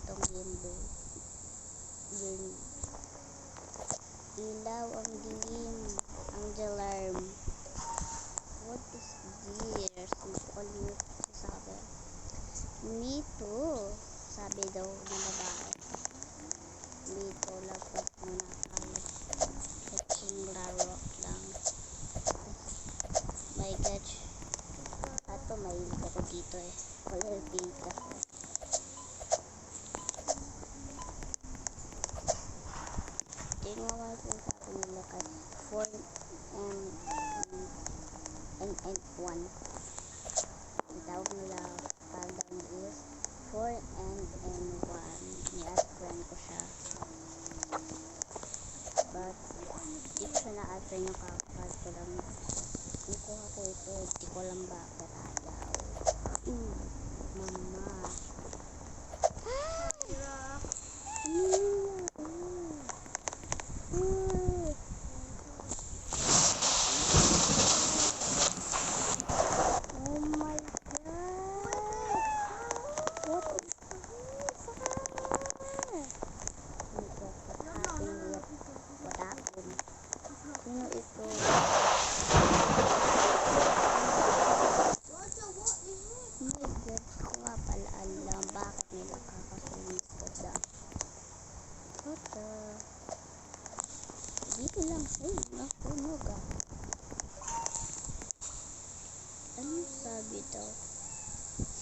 itong yellow. Yun. Ilaw ang dilim. Angel alarm. What is this? Hindi ko kalimut sabi. Me too. Sabi daw ng babae. Dito lapag muna tayo. Kutsing laro lang. My gosh. Ato may ako dito eh. Color pink kasi. Tingnan mo kung sabi nila kasi 4 and 1. Ang tawag nila countdown is 4 and 1. Ni-ask friend ko siya. But di ko siya na-answer yung kakapal ko lang. Nakuha ko ito. Di ko lang bakit ayaw. Mama. Sino ito? Oh my God, ko nga pala alam bakit nila kakasulit da. What the? Dito lang siya, nakunog ah. Anong sabi daw?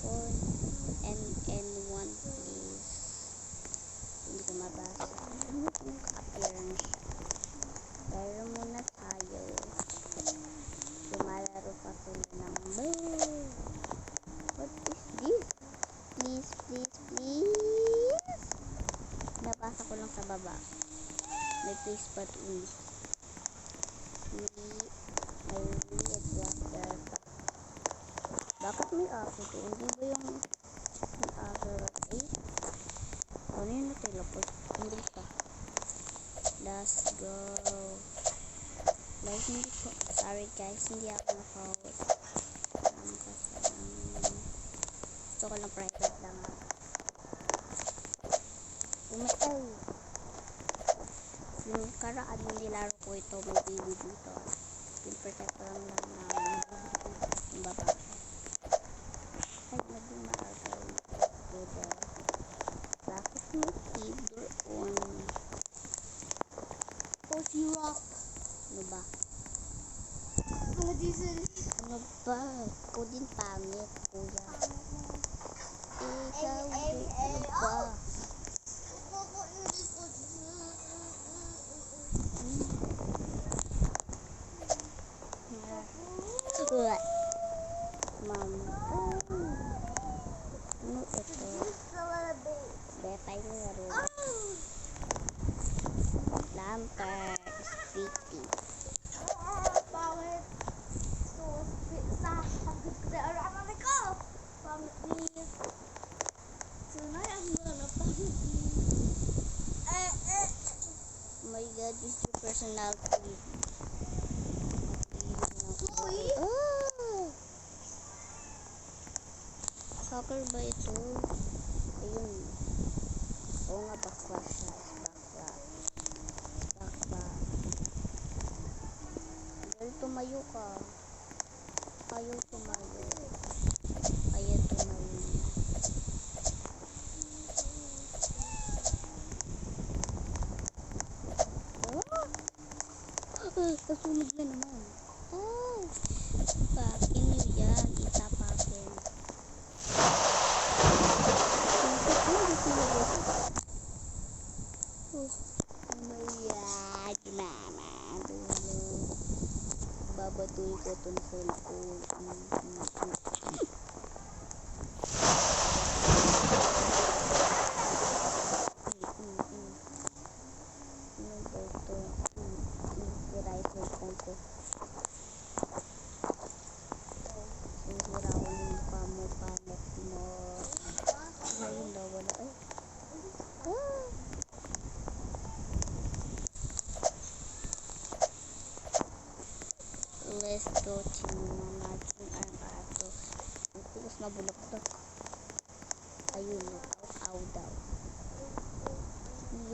4 and 1 please. Hindi ko mabasa. Ano yung appearance? Pero muna tayo. Lumalaro pa sila ng boo. What is this? Please, please, please. Nabasa ko lang sa baba. May please but may weird water. Bakit may aso to? Hindi ba yung aso eh? Ano yun na teleport? Hindi pa. Let's go. Guys, hindi ko. Sorry guys, hindi ako naka-host. Gusto ko lang private lang ha. Umatay. Yung karaan yung nilaro ko ito, may baby dito. Yung protect lang namin. Yung babae. Ay, naging maagaw. Dito. Bakit may keyboard on? Si Rock. Ano ba? Ano ba? Ikaw din pangit, kuya. Ikaw din. Ano ba? Mama. Ano ito? Betay na laro. Lamper. Pretty. Pangit. So, sa pagkit ko na araman ko. Pangit niya. Tunay ang mga pangit niya. Oh my God, this is your personality. Uy! Oh! Soccer ba ito? Ayun. Oo nga, bakla siya. Tumayo ka. Ayaw tumayo. Ayaw tumayo. Kasunog na naman. Pakin nyo yan. Itapakin. Mama. Babatuy ko itong cellphone. Ano ba ito? Sira yung cellphone ko. Sira ko yung mukha mo, pangit mo. Ayun daw, wala. Ay. Let's go to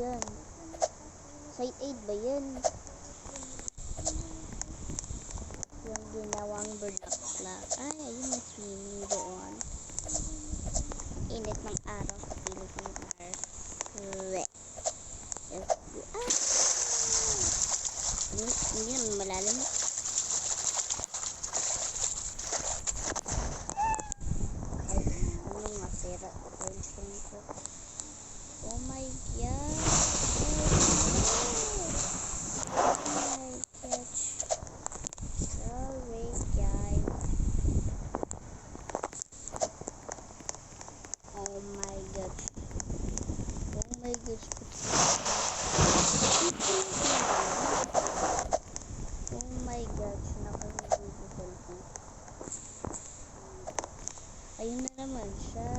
yan? Side aid ba yan? Yung ginawang bulaklak. Ay, ayun na swimming doon. Init ng araw sa Pilipinas. Let's go. Ah! Hindi naman malalim. Ay, anong masira? Attention ko. Oh my God. Oh my gosh. Sorry, guys. Oh my gosh. Oh my gosh. Oh my gosh. Nakahigil ko. Ayun na naman siya.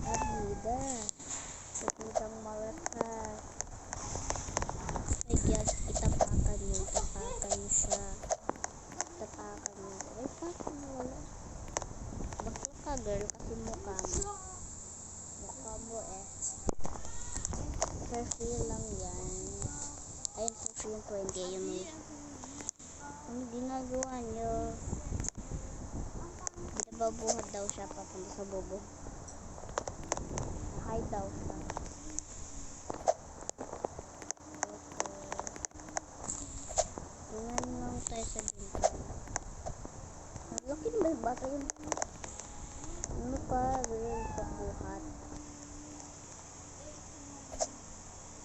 Abida. Pagkitang malakas. Ay, guys. Itapakan niyo. Itapakan niyo siya. Itapakan niyo. Ay, bakit nawala? Bakla ka, girl. Kasi mukha mo. Mukha mo eh. Selfie lang yan. Ayun, selfie yung 20. Ayun mo. Ano ginagawa niyo? Binababuhat daw siya papunta sa bobo. Hi daw siya. Tingnan lang tayo sa bintana. Laki na ba bata yun? Ano pa? Real pagbuhat.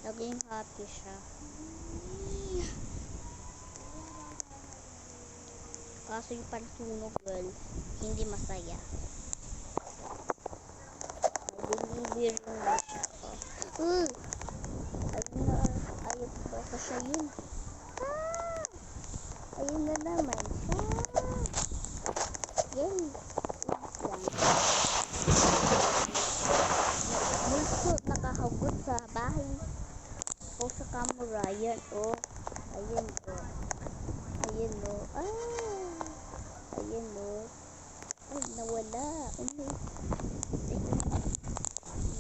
Naging happy siya. Kaso yung pansunog, girl, hindi masaya. May deliver na siya. Oh. Ayun na, ayun pa ko siya yun. Ah! Ayun na naman siya. Yay! Lang. Mulso, nakahagot sa bahay. O sa camera. Yan, oh. Ayun, oh. Ayun, oh. Ah! Ayun, oh. Ay, nawala. Ano?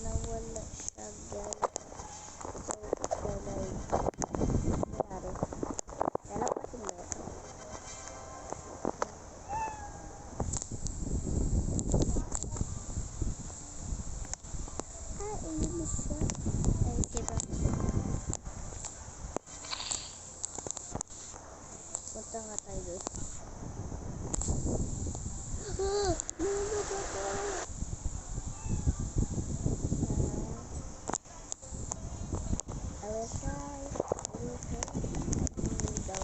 Nawala siya, guys. So, galay. Nangyari. Lalapasin mo ito. Ah, ayun na siya. Ay, diba? Punta nga tayo doon. Ah! Nalala ko! I will try. Hindi daw.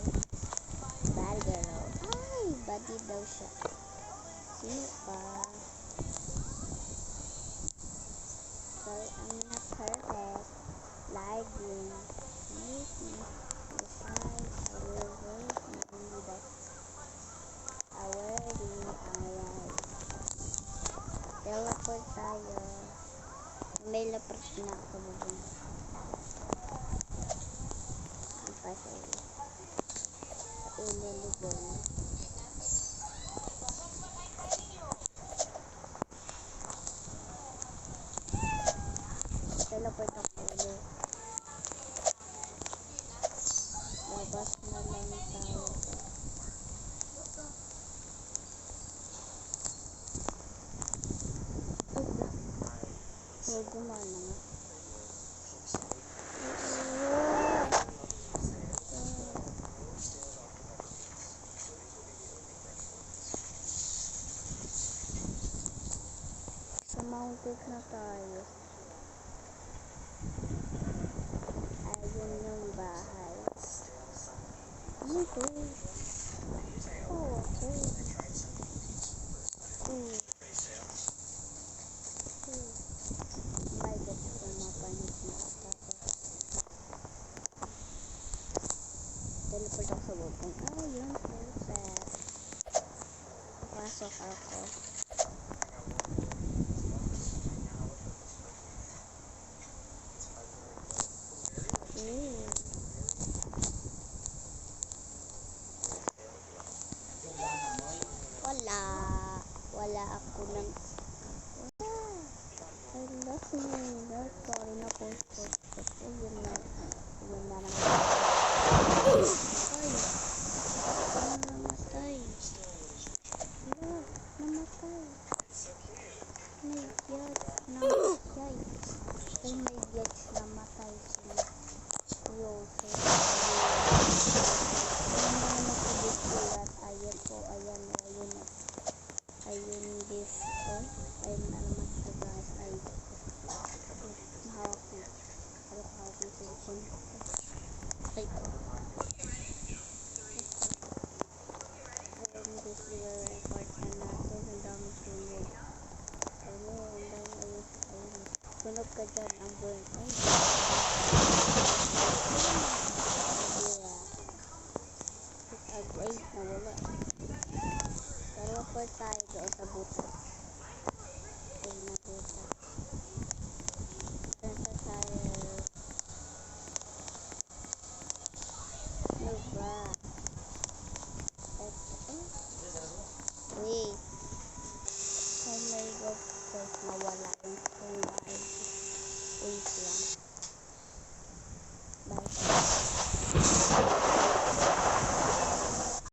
Bad girl. Ay, badi daw siya. Sino pa? Sorry, I'm not perfect. Lagging. Make me decide. I will wait. Hindi daw. Already. Alright. Teleport tayo. May laport na ako sa bubong. Sa ililigon. Teleport ako ulit. Labas na lang tayo. Gumana nga. Sa mountain na tayo. Ayun yung bahay. Ano to? Oh, okay. My God, pumapanik na ako. Teleport ako sa bubong. Oh, yun. Perfect. Pasok ako. Wala ako ng I love you. Sorry na post. Ayun Gets namatay sila. Yoso. Ayun na naman po bisulat. Ayun po. Ayan. Ayun na. Ayun this. Oh. Ayun na naman siya guys. Ay. Mahawak na. Hawak ng cellphone. Ay. Ayun this. I-record na natin. Ang dami sunog. Ayun. Ang dami. Ayun. Ayun. Sunog ka dyan. Ang burn. Ay. Ay, nawala. Dalawa po tayo doon sa butas. Ay, na butas. Saan tayo? Ano ba? Wait. Oh my God. Guys, nawala yung phone guys. Wait lang. Bye.